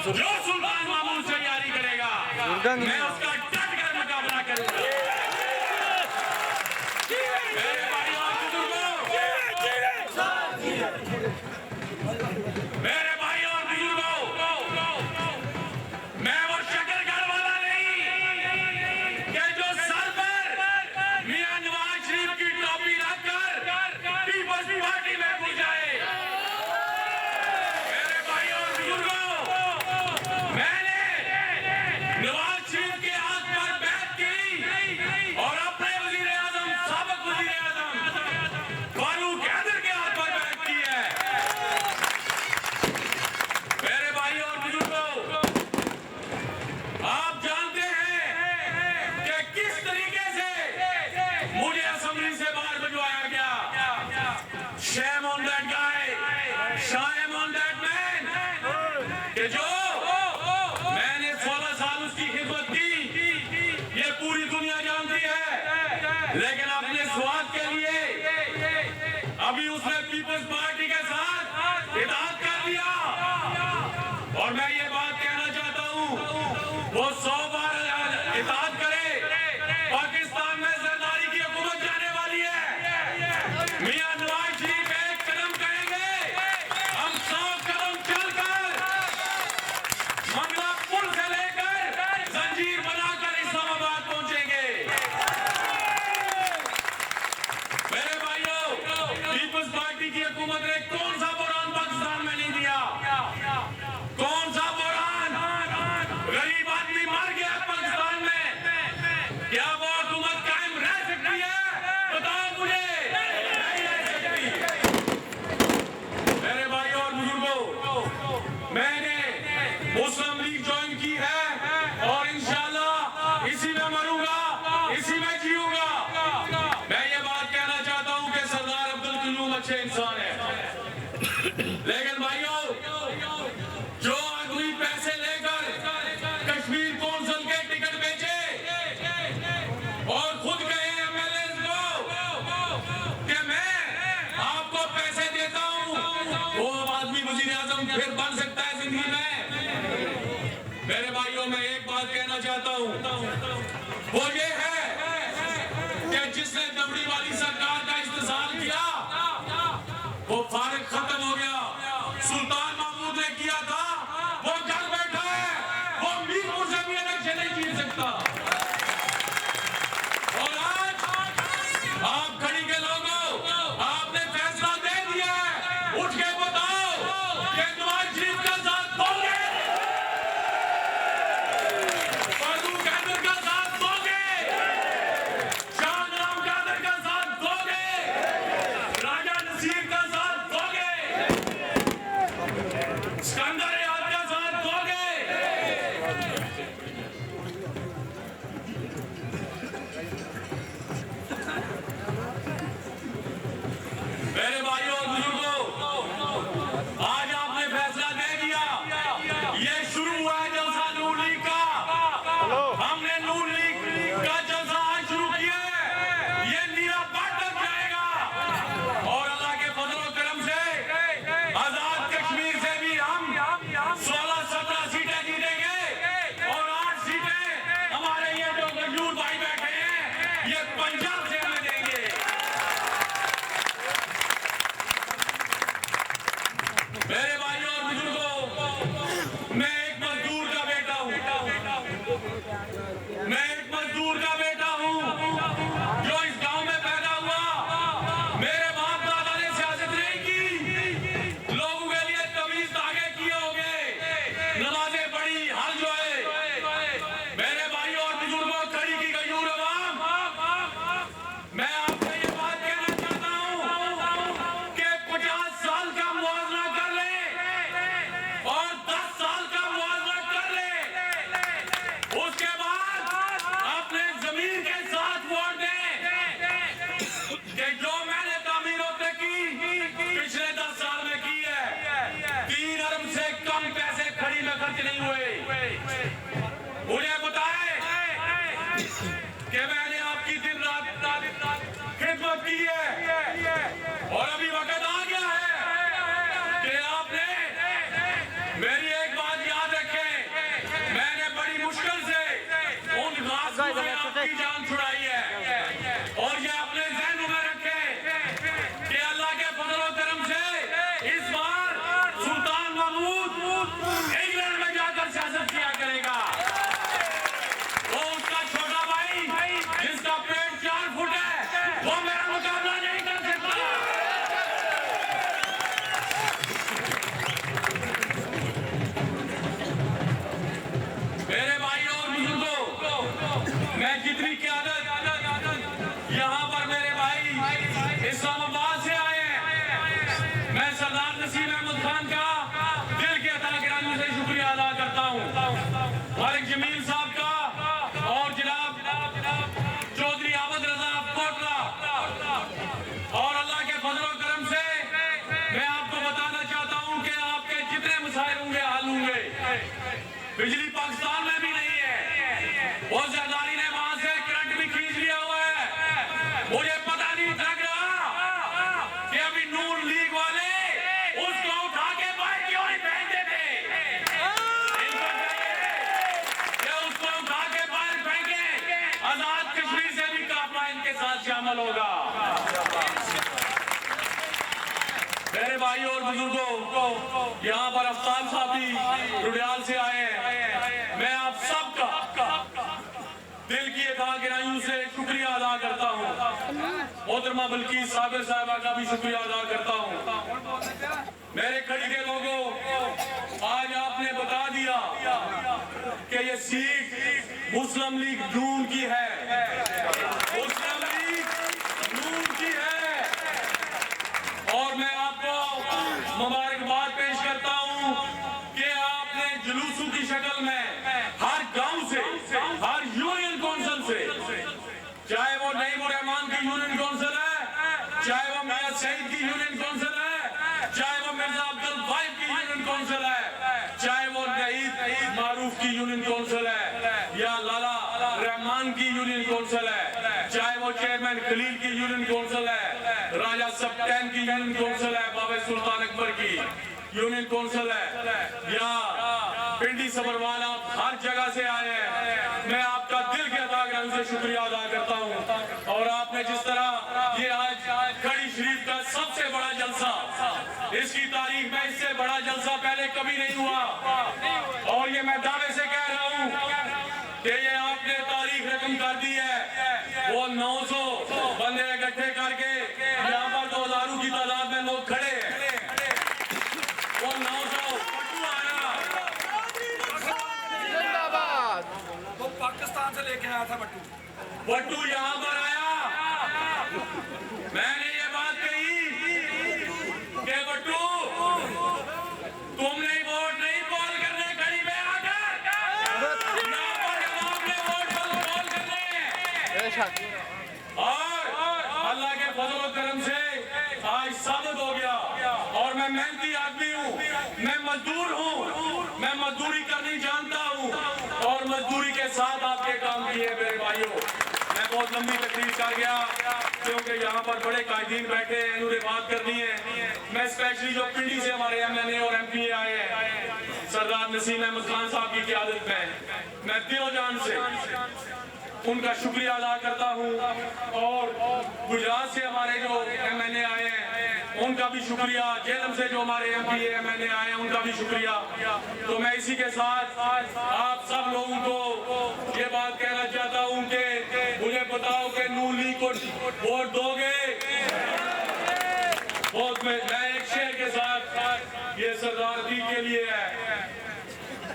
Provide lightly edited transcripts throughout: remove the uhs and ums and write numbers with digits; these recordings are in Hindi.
जो सुल्तान मामून से यारी करेगा मैं उसका डट कर मुकाबला करूंगा। मेरे भाई और बुजुर्गों, मेरे भाई और बुजुर्गों, मैं वो शक्करगढ़ वाला नहीं कि जो सर पर मियां नवाज शरीफ की टोपी रखकर पीपल्स पार्टी में घुस जाए। मेरे भाई और बुजुर्गों, मैंने नवाज शरीफ के हाथ पर बैठ की और अपने वजीर आजम, साबिक वजीर आजम फारूक हैदर के हाथ पर बैठ की है। मेरे भाई और बुजुर्गों, आप जानते हैं कि किस तरीके से मुझे असेंबली से बाहर भिजवाया गया। Shame on that guy, shame on that man कि जो मैंने 16 साल उसकी खिदमत की, ये पूरी दुनिया जानती है। लेकिन अपने स्वाद के लिए अभी उसने पीपल्स पार्टी के साथ इत्तेहाद कर दिया। और मैं ये बात कहना चाहता हूं, वो 100 बार इत्तेहाद करे, पाकिस्तान में जरदारी की हुकूमत जाने वाली है। मियां नवाज शरीफ एक कदम कहेंगे, हम 100 कदम चलकर मंगला पुल से लेकर जंजीर बनाकर इस्लामाबाद पहुंचेंगे। मेरे भाइयों, पीपल्स पार्टी की हुकूमत ने कौन सा बुरहान पाकिस्तान में नहीं दिया? कौन सा बुरहान? गरीब आदमी मर गया पाकिस्तान में, क्या वो हुकूमत कायम रह सकती है? बताओ मुझे। नहीं रह सकती। मेरे भाइयों और बुजुर्गों, मैंने मुस्लिम लीग ज्वाइन की है और इंशाल्लाह इसी में मरूंगा, इसी में जीऊंगा। मैं ये बात कहना चाहता हूं कि सरदार अब्दुल कयूम अच्छे इंसान है, लेकिन भाइयों, जो आदमी पैसे लेकर कश्मीर कौंसिल के टिकट बेचे और खुद कहे एमएलए को कि मैं आपको पैसे देता हूं, वो आदमी वजीर आजम फिर बन सकता है जिंदगी में? मेरे भाइयों, मैं एक बात कहना चाहता हूं, वो ये है कि जिसने दबड़ी वाली सरकार का इस्तेमाल किया वो फारिग खत्म हो गया। भाइयों और बुजुर्गों, यहाँ पर अफ्ताब साहब भी रुडियाल से आए हैं। मैं आप सबका दिल की गहराइयों से शुक्रिया अदा करता हूँ। मोहतरमा बल्कीस साबिर साहिबा का भी शुक्रिया अदा करता हूँ। मेरे खड़ी के लोगों, आज आपने बता दिया कि ये सीट मुस्लिम लीग नून की है, मुस्लिम लीग नून की है। और मैं आपको मुबारकबाद पेश करता हूँ कि आपने जुलूसों की शक्ल में हर गांव से, हर यूनियन काउंसिल से, चाहे वो नईम रहमान की यूनियन काउंसिल है, चाहे वो मियां सईद की यूनियन काउंसिल है, चाहे वो मिर्जा अब्दुल वाहिद की यूनियन काउंसिल है, चाहे वो नईद मारूफ की यूनियन काउंसिल है, या लाला रहमान की यूनियन काउंसिल है, चाहे वो चेयरमैन खलील की यूनियन काउंसिल है, राजा सप्तैन की यूनियन काउंसिल है, बाबा सुल्तान अकबर की यूनियन काउंसिल है, या पिंडी सबरवाल, आप हर जगह से आए हैं। मैं आपका दिल के अदागरान से शुक्रिया अदा करता हूँ। और आपने जिस तरह ये आज खड़ी शरीफ का सबसे बड़ा जलसा, इसकी तारीख में इससे बड़ा जलसा पहले कभी नहीं हुआ, और ये मैं दावे से कह रहा हूँ कि ये आपने तारीख रकम कर दी है। वो 900 बंदे इकट्ठे करके यहाँ पर 2000 की तादाद में लोग खड़े हैं, वो 900 पट्टू आया, वो पाकिस्तान से लेके आया था पट्टू यहाँ पर आया। मैंने ये बात कही कि पट्टू तुमने वोट नहीं पोल करने खड़ी में आकर, यहाँ पर आपने वोट पोल करने, और अल्लाह के फजल और करम से आज साबित हो गया। और मैं मेहनती आदमी हूँ, मैं मजदूर हूँ, मैं मजदूरी करनी जानता हूँ, और मजदूरी के साथ आपके काम किए मेरे भाइयों। मैं बहुत लंबी तकरीर कर गया क्योंकि यहाँ पर बड़े कायदीन बैठे हैं, इन्होंने बात करनी है। मैं स्पेशली जो पिंडी से हमारे MNA और MPA आए हैं, सरदार नसीम अहमद खान साहब की क़यादत में, मैं दिलो जान से उनका शुक्रिया अदा करता हूँ। और गुजरात से हमारे जो MNA आए हैं उनका भी शुक्रिया, जेलम से जो हमारे MPA MNA आए हैं उनका भी शुक्रिया। तो मैं इसी के साथ आप सब लोगों को ये बात कहना चाहता हूँ कि मुझे बताओ कि नून लीग को वोट दोगे? बहुत मैं एक शेर के साथ, ये सरदार दी के लिए है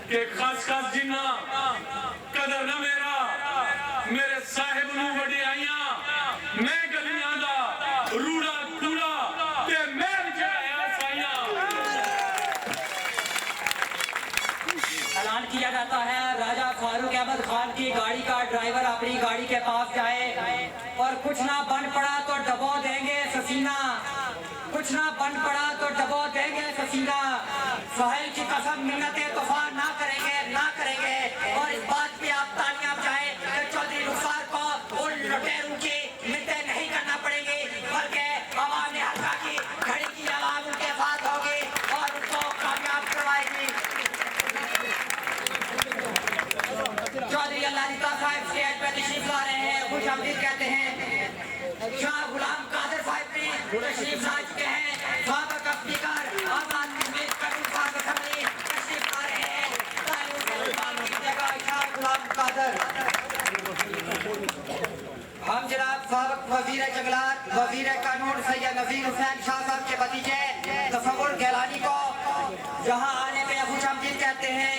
कि खास खास जिन्ना कदर न मेरा, मेरे साहिब नू वडियाइयां, मैं गलियां दा रूड़ा कूड़ा ते मैं विचाया साइयां। ऐलान किया जाता है राजा फारूक अहमद खान की गाड़ी का ड्राइवर अपनी गाड़ी के पास जाए और कुछ ना बन पड़ा तो दबो देंगे ससीना, कुछ ना बन पड़ा तो दबो देंगे ससीना, साहिल की कसम मिन्नतें तूफान ना करेंगे, ना करेंगे। और इस बात पे आप तालियां बजाएं कि चौधरी रुखसार को उन लुटेरों की मिन्नतें नहीं करना पड़ेगी, बल्कि आवाम हल्का की घड़ी की आवाज उनके साथ होगी और उनको कामयाब करवाएगी। चौधरी अल्लाह रिता साहब स्टेज पे तशरीफ ला रहे हैं, खुश आमदीद कहते हैं। शाह गुलाम कादिर साहब भी तशरीफ ला चुके हैं, साबिक स्पीकर आजाद कश्मीर कबीर साहब असेंबली तशरीफ ला रहे हैं। शाह गुलाम कादिर, हम जनाब साबिक वजीर जंगलात, वजीर कानून सैयद नजीर हुसैन शाह साहब के भतीजे तसव्वुर गैलानी को जहां आने पे खुश आमदीद कहते हैं।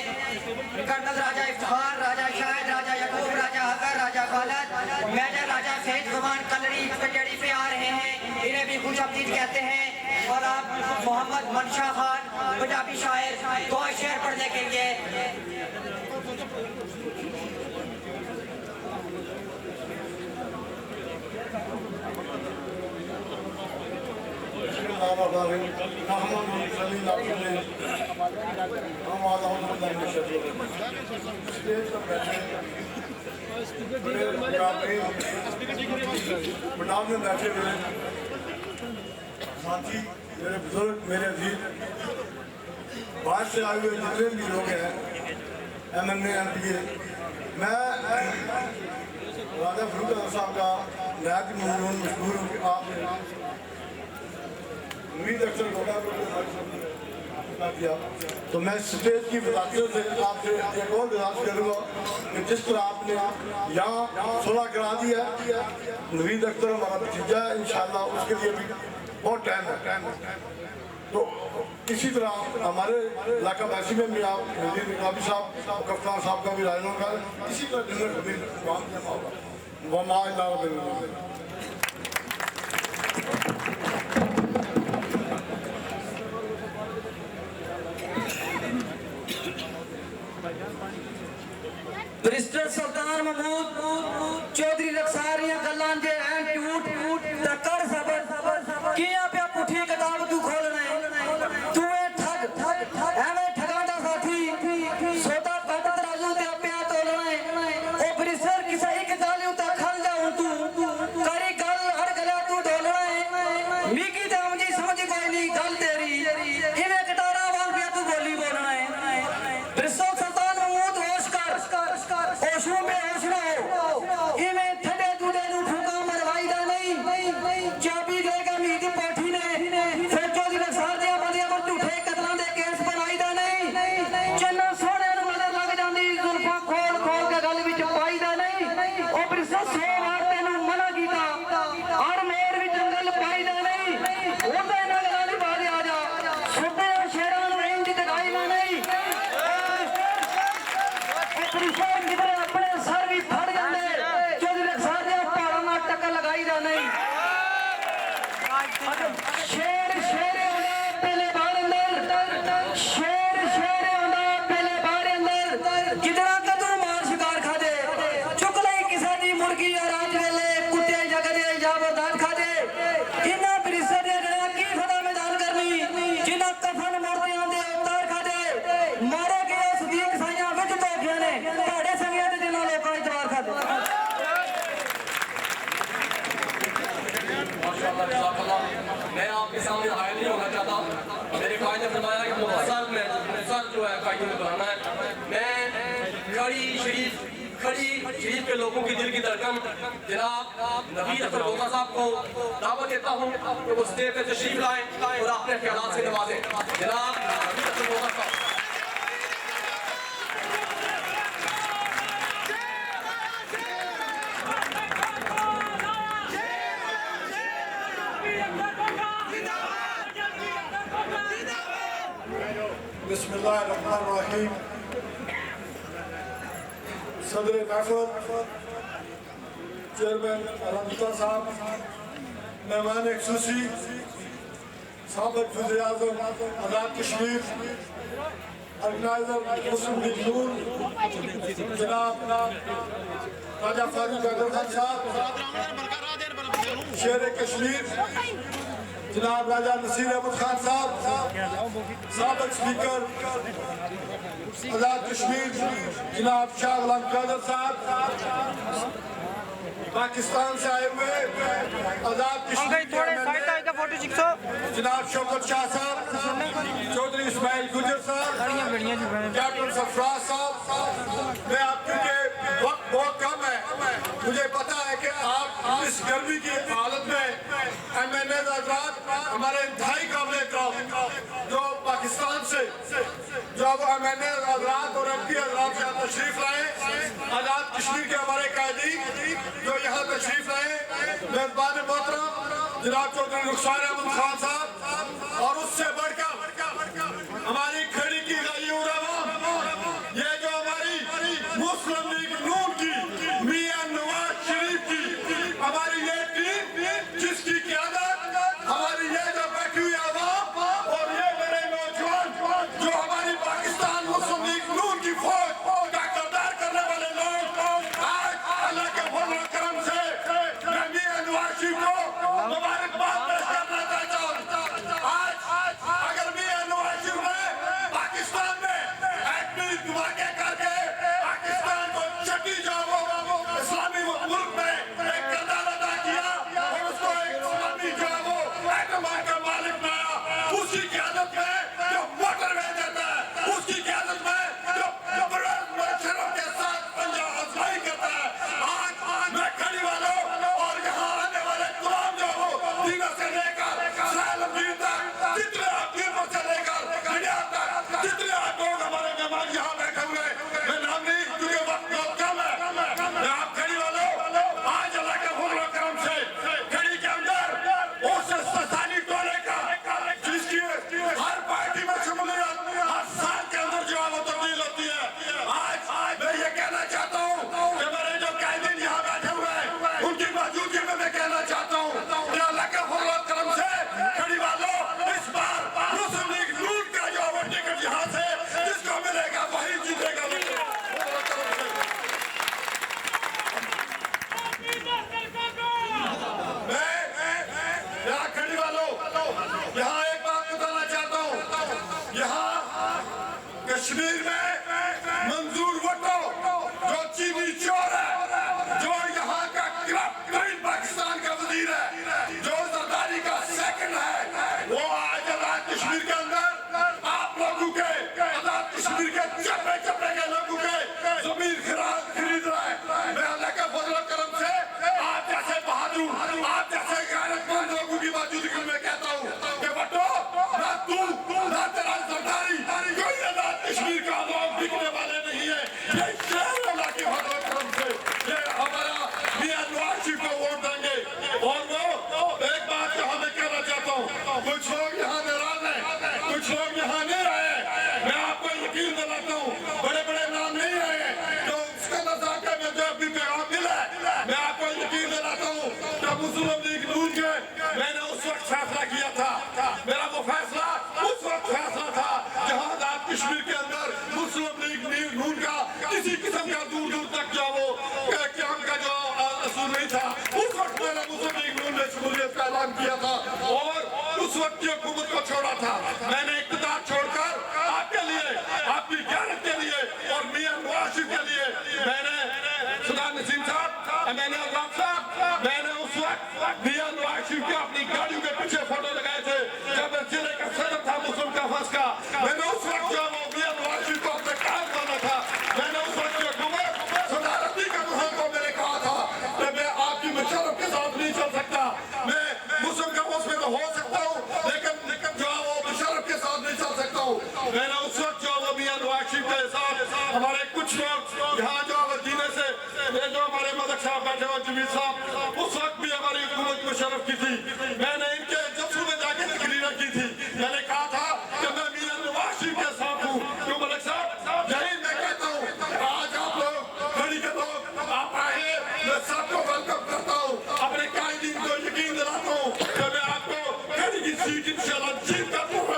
कर्नल राजा इफ्तिखार, राजा शाहिद, राजा यकूब, राजा हकर, राजा खालिद, मेजर राजा सईद जुबान कलरी पिंजड़ी पे आ रहे हैं, इन्हें भी खुश आमदीद कहते हैं। और आप मोहम्मद मनशा खान पंजाबी शायर 2 शेर पढ़ने के लिए पंडाल में बैठे हुए साथी, मेरे बुजुर्ग, मेरे अजीज, बाहर से आए हुए जितने भी लोग हैं, MNA MPA, मैं राजा फरूक साहब का नया मशहूर हूँ कि आप नवीद अख्तर गोगा को किया। तो मैं स्टेज की वजाकत से आपसे एक और गुजारिश करूँगा कि जिस तरह आपने यहाँ सुलह करा दिया है, नवीद अख्तर हमारा भतीजा है, इंशाल्लाह उसके लिए भी बहुत टाइम है। तो इसी तरह हमारे इलाका वासी में भी आप नजीर निकाबी साहब कप्तान साहब का भी रायनों का इसी तरह डिनर कभी काम जमा होगा। बैरिस्टर सुल्तान महमूद चौधरी रखसारियां गल्लां जे हैं टूट टक्कर सबर किया पे पुठी किताब तू खोलना है तू ए ठग एवें ठगांदा साथी सोता पट तराजू ते पिया तोलना है ओ बैरिस्टर किसा एक गल उता खल जाऊं तू करी गल हर गला तू डोलना है मिकी ते मुझे समझ कोई नहीं गल तेरी इवें कटारा वांग पिया तू बोली बोलना है बैरिस्टर सुल्तान महमूद होश कर होशों में होश ना हो इवें ठंडे दूधे नू ठुका मरवाई दा नहीं चाबी देगा मीत पाठी ने फिर चौधरी रखसार दिया बंदियां पर झूठे कतलां दे केस बनाई दा नहीं चन्ना सोहणे नू नजर लग जांदी जुल्फां खोल के गल विच पाई दा नहीं ओ बैरिस्टर 100 वार तेनू मना कीता हर मेर विच गल पाई दा नहीं ओंदे नाल गल बाज आ जा सुबे शेरां नू इंज दिखाई दा नहीं बैरिस्टर किधर अपने सर भी फड़ जांदे चौधरी रखसार दिया पहाड़ां नाल टक्कर लगाई दा नहीं शेर होंदा पहले बार अंदर शेर होंदा पहले बार अंदर किधरा कदू मार शिकार खा दे चुक लई किसा दी मुर्गी या रात वेले कुत्ते जगदे जाबरदार खा दे इन्ना बैरिस्टर दे जड़ा की फदा मैदान करनी जिन्ना कफन मूर्तियां दे अवतार खा दे मारे गए सदीक साइयां विच धोखियां ने पहाड़े संगियां ते जिन्ना लोकां इतवार खा दे मैं आपके सामने हायर नहीं होना चाहता। मेरे भाई ने फरमाया कि मुख्तसर जो है कायदे में बनाना है। मैं खड़ी शरीफ के लोगों की दिल की धड़कन जनाब नवीद अख्तर गोगा साहब को दावत देता हूँ कि वो स्टेज पे तशरीफ लाएं और अपने ख्यालात से नवाजें। जनाब नवीद अख्तर गोगा साहब। बिस्मिल्लाहिर्रहमानिर्रहीम। सदर महफिल चेयरमैन रंजिता साहब, मेहमान खुसूसी साबिक वज़ीर आज़म आज़ाद कश्मीर, ऑर्गेनाइजर मुस्लिम लीग नून जनाब राजा फारूक हैदर खान साहब, शेर कश्मीर जनाब राजा नसीर अहमद खान साहब, साबिक स्पीकर आज़ाद कश्मीर जनाब शाह गुलाम कादर साहब, पाकिस्तान से आए हुए आज़ाद कश्मीर जनाब शौकत शाह साहब, चौधरी इस्माइल गुजर साहब, कैप्टन सरफराज साहब। मैं आपके वक्त बहुत कम है, मुझे पता है कि आप इस गर्मी की हालत में MNA हज़रात हमारे इंतहाई काबिल एहतराम जो पाकिस्तान से जो MNA हज़रात और MP हज़रात यहाँ तशरीफ लाए, आज़ाद कश्मीर के हमारे कैदी जो यहाँ तशरीफ लाए, मेज़बान मोहतरम जनाब चौधरी रुखसार अहमद खान साहब, और उससे बढ़कर हमारी खड़ी की गई ये जो हमारी मुस्लिम लीग नून की मियां नवाज शरीफ की हमारी ये टीम जिसकी क़यादत हमारी ये जो बैठी हुई आवाम और ये मेरे नौजवान जो हमारी पाकिस्तान मुस्लिम लीग नून की फौज का किरदार करने वाले लोग आज अल्लाह के फजल और करम से मैं मियां नवाज शरीफ को मुबारकबाद पेश करना चाहता हूँ। आज अगर मियां नवाज शरीफ ने कश्मीर में मंजूर भुट्टो जो चीनी चोर है, जो यहाँ का क्राइम पाकिस्तान का वजीर है, जो जरदारी का सेकंड है, वो आज आजाद कश्मीर के अंदर आप लोगों के आजाद कश्मीर के चप्पे चप्पे के लोगों के जमीन खरीद रहा है। मैं अल्लाह का फजल करम से आप जैसे बहादुर, आप जैसे गैरतमंद लोगों की मौजूदगी में कहता हूँ कि भुट्टो ना तू ना तेरा जरदारी कोई आजाद कश्मीर का लोग बिकने वाले नहीं है। ये शेर अल्लाह के फजल करम से ये हमारा मियां नवाज शरीफ को वोट देंगे। और वो एक बात जो हमें कहना चाहता हूँ, कुछ लोग यहाँ नाराज हैं, कुछ लोग यहाँ नहीं रहे हैं। मैं आपको यकीन दिलाता हूँ, बड़े बड़े नाम नहीं रहे हैं, तो उसका नजाके में जो अभी पैगाम मिला है, मैं आपको यकीन दिलाता हूँ जब मुस्लिम लीग नून के मैंने उस वक्त फैसला किया था, मेरा वो फैसला उस वक्त फैसला था जहाँ आजाद कश्मीर के अंदर मुस्लिम लीग नून का किसी किस्म का दूर दूर तक जो वो काम का जो असूल नहीं था, उस वक्त मैंने मुस्लिम लीग नून ने शमूलियत का ऐलान किया था और उस वक्त की हुकूमत को छोड़ा था। मैंने इक़्तिदार छोड़कर आपके लिए, आपकी ज्ञानत के लिए और मियां नवाज शरीफ के लिए मैंने सुल्तान नसीम साहब, मैंने अल्लाह साहब, मैंने उस वक्त मियां नवाज शरीफ के अपनी गाड़ियों के पीछे फोटो लगाए थे जब जिले का सदर था मुस्लिम काफस का। मैंने उस वक्त जो वो मियां नवाज शरीफ को अपने काम करना था, मैंने उस वक्त जो हुकूमत सदारती का मुहिम को मैंने कहा था कि मैं आपकी मुशर्रफ के साथ नहीं चल सकता, मैं मुस्लिम काफस में तो हो सकता हूँ लेकिन जो वो मुशर्रफ के साथ नहीं चल सकता हूँ। मैंने उस वक्त जो वो मियां नवाज शरीफ के साथ हमारे कुछ लोग यहाँ जो जीने से जो हमारे मदक साहब बैठे हुए जमीर साहब, उस वक्त भी हमारी हुकूमत मुशर्रफ की थी। मैंने इनके जब में जाके तकरीर की थी, मैंने कहा था कि मैं मियां नवाज शरीफ के साथ हूँ। क्यों मलिक साहब, यही मैं कहता हूँ, आज आप लोग खड़ी के लोग आप आए, मैं सबको वेलकम करता हूँ, अपने कायदीन को यकीन दिलाता हूँ कि मैं आपको खड़ी की सीट इंशाल्लाह जीत कर दूंगा।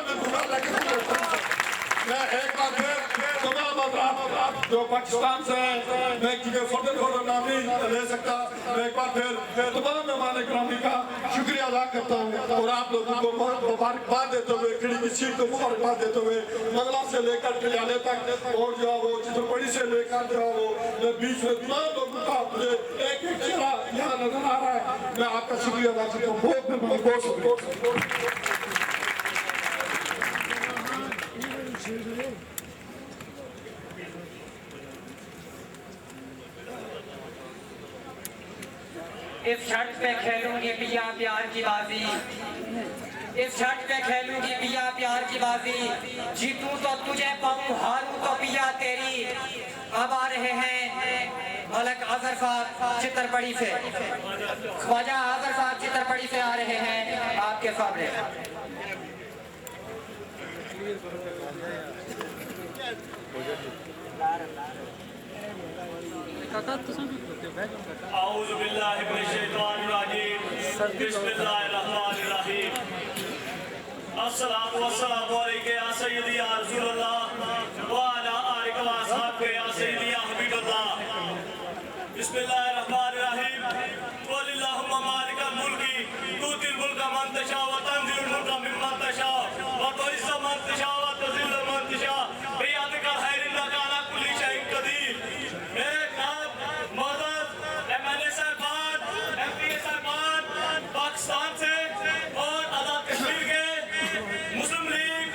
मैं एक बार फिर तमाम आप जो पाकिस्तान से हैं, मैं क्योंकि फोटो नाम नहीं ले सकता, मैं एक बार फिर तमाम मेहमान ग्रामी का शुक्रिया अदा करता हूँ और आप लोगों को मुबारकबाद देते हुए, खिड़ी की सीट को मुबारकबाद देते हुए मंगला से लेकर कल्याणे तक और जो वो चित्रपड़ी से लेकर जो वो बीच में तमाम लोगों का मुझे एक एक चेहरा यहाँ नजर आ रहा है। मैं आपका शुक्रिया अदा करता हूँ, बहुत शुक्रिया। इस शर्ट पे खेलूंगी पिया प्यार की बाजी, इस शर्ट पे खेलूंगी पिया प्यार की बाजी, जीतूं तो तुझे पाऊं हारूं तो पिया तेरी। अब आ रहे हैं मलक अजहर साहब चित्रपड़ी से, ख्वाजा अजहर साहब चित्रपड़ी से आ रहे हैं आपके सामने। आऊज़ु बिल्लाहि मिनश शैतानिर रजीम, बिस्मिल्लाहिर रहमानिर रहीम। अस्सलातु वस्सलामु अलैका या सय्यदी या रसूलल्लाह व अला आलिका व अस्हाबिका या सय्यदी या हबीबल्लाह। बिस्मिल्लाहिर रहमानिर रहीम। वलिल्लाहुम्मा मालिकल मुल्की तुतिल मुल्का मन तशा व तंजिलुल मुल्का मिम्मन तशा व तुइस्सु मन तशा व तुज़िल्लु मन तशा बियदिकल खैर इन्नका अला कुल्ली शैइन कदीर। मेरे पाकिस्तान से और आजाद कश्मीर के मुस्लिम लीग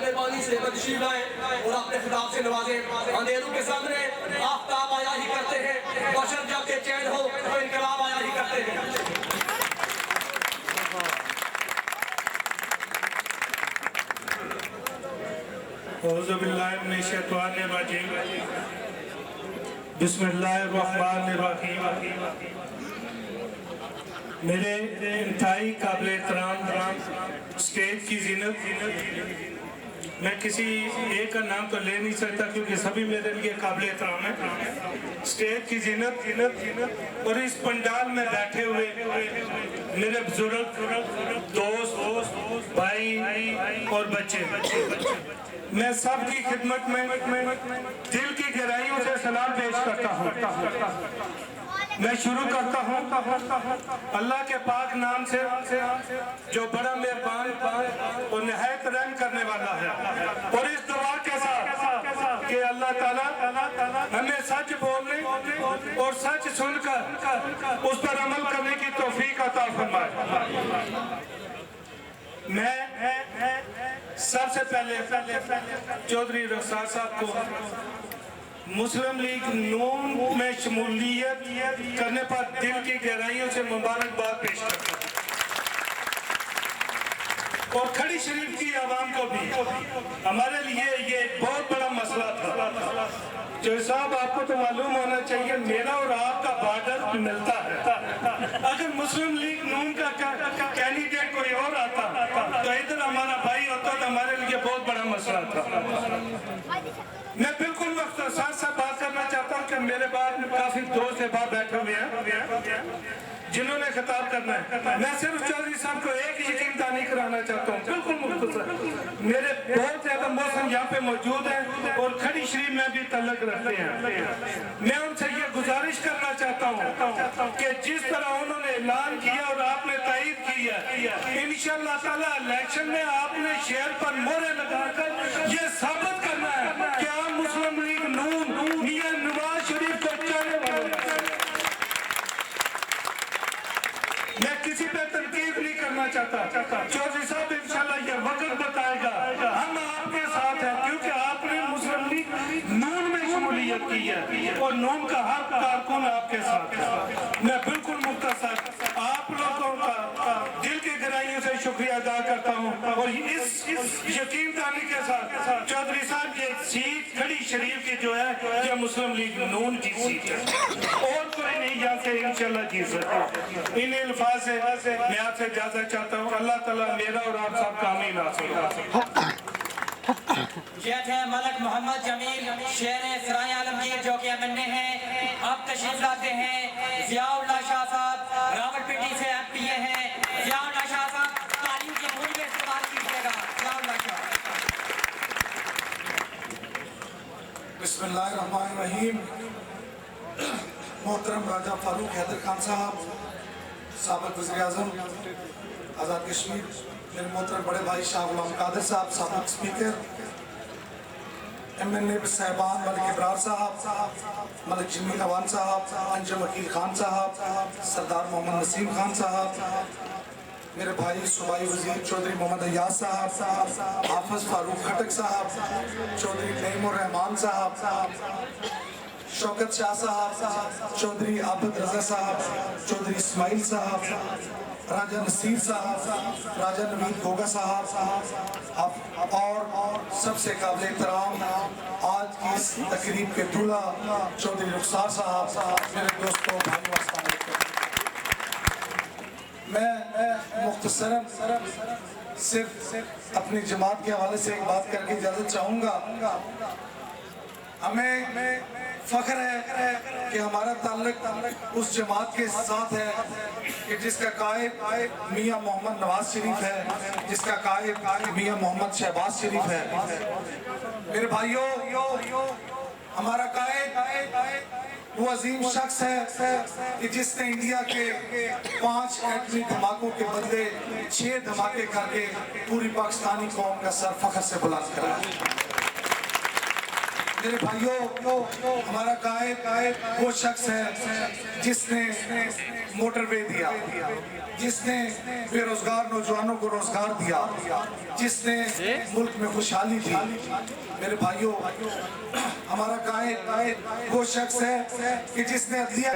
मेहरबानी से तशरीफ लाएं और अपने खिताब से नवाजें। अंधेरों के सामने आफ्ताब आया ही करते हैं, बशर जब बेचैन हो तो इनकलाब आया ही करते हैं। बिस्मिल्लाहिर्रहमानिर्रहीम। मेरे इंतहाई काबिल एहतराम स्टेज की जीनत, मैं किसी एक का नाम तो ले नहीं सकता क्योंकि सभी मेरे लिए काबिल एहतराम है। स्टेज की जीनत और इस पंडाल में बैठे हुए मेरे बुजुर्ग दोस्त भाई और बच्चे, मैं सबकी खिदमत में दिल की गहराइयों से सलाम पेश करता हूँ। मैं शुरू करता हूँ अल्लाह के पाक नाम से जो बड़ा मेहरबान और निहायत रहम करने वाला है, और इस दुआ के साथ कि अल्लाह ताला हमें सच बोलने और सच सुनकर उस पर अमल करने की तौफीक अता फरमाए। मैं सबसे पहले चौधरी रखसार साहब को मुस्लिम लीग नून में शमूलियत करने पर दिल की गहराइयों से मुबारकबाद पेश करता हूँ, और खड़ी शरीफ की आवाम को भी। हमारे लिए ये एक बहुत बड़ा मसला था। जो साहब, आपको तो मालूम होना चाहिए मेरा और आपका बॉर्डर मिलता है। अगर मुस्लिम लीग नून का कैंडिडेट कोई और आता तो इधर हमारा भाई होता तो हमारे लिए बहुत बड़ा मसला था। मैं बिल्कुल मुख्तसर से बात करना चाहता हूँ कि मेरे बाद काफी दोस्त बाहर बैठे हुए हैं जिन्होंने खिताब करना है। मैं सिर्फ चौधरी साहब को एक यकीन दहानी कराना चाहता हूँ, बिल्कुल मुख्तसर। मेरे बहुत ज्यादा मौसम यहाँ पे मौजूद है और खड़ी शरीफ में भी तल्लक रखते हैं। मैं उनसे ये गुजारिश करना चाहता हूँ कि जिस तरह उन्होंने ऐलान किया और आपने तायद किया, इंशाअल्लाह ताला इलेक्शन में आपने शेयर पर मोहरे लगाकर ये साबित करना है कि आप मुस्लिम लीग नून मियां नवाज शरीफ को चाहने वाले। मैं किसी पे तनकीद नहीं करना चाहता। चौधरी साहब इंशाल्लाह ये वक्त बताएगा, हम आपके साथ हैं क्योंकि आपने मुस्लिम लीग नून में शमूलियत की है और नून का हर कारकुन आपके साथ है। मैं बिल्कुल मुख्तसर आप लोगों का दिल की गहराइयों से शुक्रिया अदा करता हूँ, और इस यकीन दहानी के साथ चौधरी साहब ये सीट खड़ी शरीफ की जो है ये मुस्लिम लीग नून की सीट है और कोई नहीं यहाँ से इंशाल्लाह जीत सकता। इन अल्फाज से मैं आपसे इजाजत चाहता हूँ। अल्लाह ताला मेरा और आप सबका आमीन हासिल। ये थे मलक मोहम्मद जमील शेर सराय आलमगीर जो कि एमएनए हैं। अब तशरीफ लाते हैं जियाउल्लाह शाह साहब, रावलपिंडी से एमपीए हैं। जियाउल्लाह शाह साहब तालीम की मूल में इस्तेमाल कीजिएगा। जियाउल्लाह शाह। बिस्मिल्लाहिर्रहमानिर्रहीम। मोहतरम राजा फारूक हैदर खान साहब, साबिक़ वज़ीर-ए-आज़म आज़ाद कश्मीर, मेरे मोहतरम बड़े भाई शाह गुलाम कादिर साहब, साबिक़ स्पीकर, एमएनए साहिबान मलिक इब्रार साहब, मलिक जमील अवान साहब, अंजुम वकील खान साहब, सरदार मोहम्मद नसीम खान साहब, मेरे भाई सूबाई वज़ीर चौधरी मोहम्मद अय्याज साहब, हाफिज़ फारूक खटक साहब, चौधरी नईमुर रहमान साहब, शौकत शाह साहब, चौधरी आबिद रजा साहब, चौधरी इस्माइल साहब, राजा नसीर साहब, राजा नवीद गोगा साहब, और सबसे काबिल एहतराम आज की इस तकरीब के दूल्हा चौधरी रुखसार साहब, मेरे दोस्तों भाइयों, अस्सलाम वालेकुम। मैं मुख्तसरन सिर्फ अपनी जमात के हवाले से एक बात करके इजाज़त चाहूँगा। हमें फख्र है कि हमारा ताल्लुक उस जमात के साथ है कि जिसका कायद मियाँ मोहम्मद नवाज शरीफ है, जिसका कायद मियाँ मोहम्मद शहबाज शरीफ है। मेरे भाइयों, हमारा कायद वो अजीम शख्स है कि जिसने इंडिया के 5 एटमी धमाकों के बदले 6 धमाके करके पूरी पाकिस्तानी कौम का सर फख्र से बुलंद करा। मेरे भाइयों, हमारा कायद वो शख्स है जिसने मोटरवे दिया, जिसने बेरोजगार नौजवानों को रोजगार दिया, जिसने मुल्क में खुशहाली दी। मेरे भाइयों, हमारा कायद वो शख्स है कि जिसने अदलिया